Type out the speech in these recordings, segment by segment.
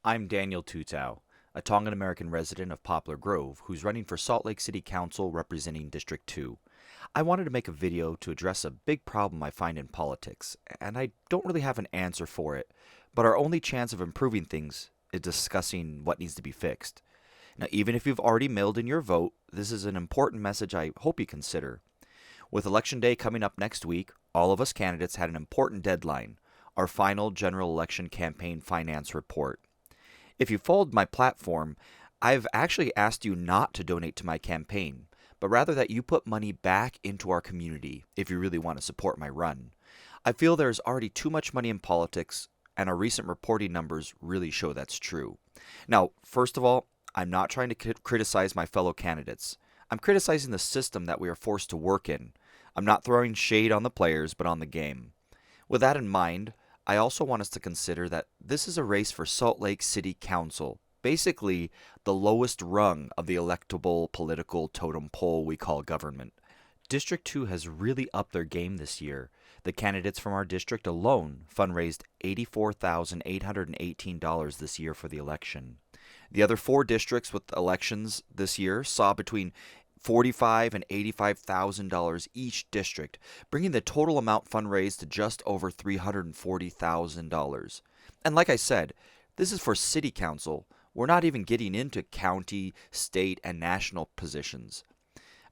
I'm Daniel Tuutau, a Tongan American resident of Poplar Grove who's running for Salt Lake City Council representing District 2. I wanted to make a video to address a big problem I find in politics, and I don't really have an answer for it, but our only chance of improving things is discussing what needs to be fixed. Now, even if you've already mailed in your vote, this is an important message I hope you consider. With Election Day coming up next week, all of us candidates had an important deadline, our final general election campaign finance report. If you followed my platform, I've actually asked you not to donate to my campaign, but rather that you put money back into our community if you really want to support my run. I feel there's already too much money in politics, and our recent reporting numbers really show that's true. Now, first of all, I'm not trying to criticize my fellow candidates. I'm criticizing the system that we are forced to work in. I'm not throwing shade on the players, but on the game. With that in mind, I also want us to consider that this is a race for Salt Lake City Council, basically the lowest rung of the electable political totem pole we call government. District 2 has really upped their game this year. The candidates from our district alone fundraised $84,818 this year for the election. The other four districts with elections this year saw between $45,000 and $85,000 each district, bringing the total amount fundraised to just over $340,000. And like I said, this is for city council. We're not even getting into county, state, and national positions.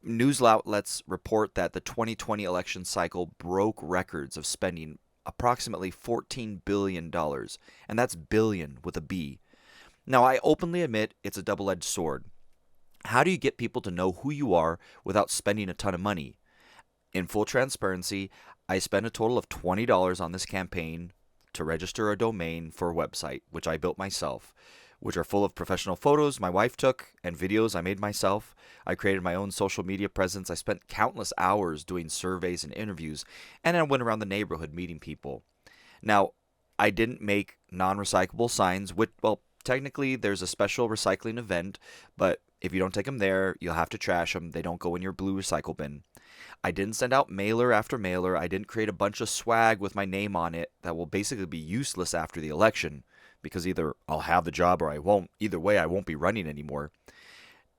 News outlets report that the 2020 election cycle broke records of spending approximately $14 billion, and that's billion with a B. Now, I openly admit it's a double-edged sword. How do you get people to know who you are without spending a ton of money? In full transparency, I spent a total of $20 on this campaign to register a domain for a website, which I built myself, which are full of professional photos my wife took and videos I made myself. I created my own social media presence. I spent countless hours doing surveys and interviews, and I went around the neighborhood meeting people. Now, I didn't make non-recyclable signs, which, well, technically there's a special recycling event, but if you don't take them there, you'll have to trash them. They don't go in your blue recycle bin. I didn't send out mailer after mailer. I didn't create a bunch of swag with my name on it that will basically be useless after the election, because either I'll have the job or I won't. Either way, I won't be running anymore.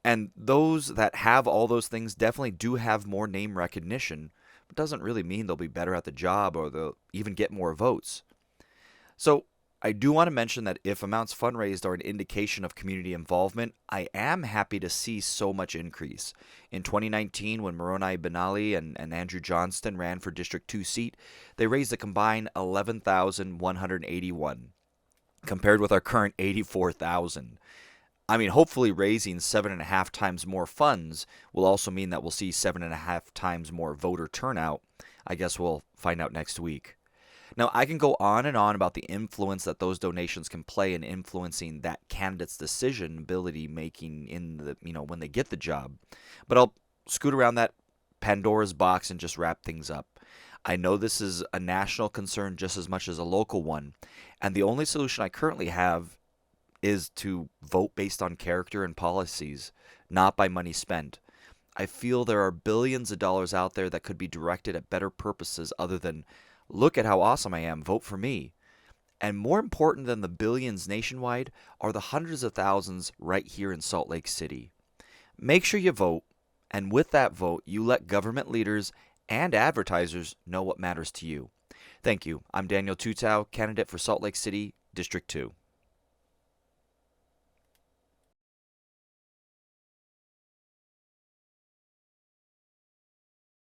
And those that have all those things definitely do have more name recognition, but doesn't really mean they'll be better at the job or they'll even get more votes. So I do want to mention that if amounts fundraised are an indication of community involvement, I am happy to see so much increase. In 2019, when Moroni Benali and Andrew Johnston ran for District 2 seat, they raised a combined $11,181, compared with our current $84,000. I mean, hopefully raising 7.5 times more funds will also mean that we'll see 7.5 times more voter turnout. I guess we'll find out next week. Now, I can go on and on about the influence that those donations can play in influencing that candidate's decision ability making in the, when they get the job. But I'll scoot around that Pandora's box and just wrap things up. I know this is a national concern just as much as a local one, and the only solution I currently have is to vote based on character and policies, not by money spent. I feel there are billions of dollars out there that could be directed at better purposes other than, look at how awesome I am, vote for me. And more important than the billions nationwide are the hundreds of thousands right here in Salt Lake City. Make sure you vote, and with that vote, you let government leaders and advertisers know what matters to you. Thank you. I'm Daniel Tuutau, candidate for Salt Lake City, District 2.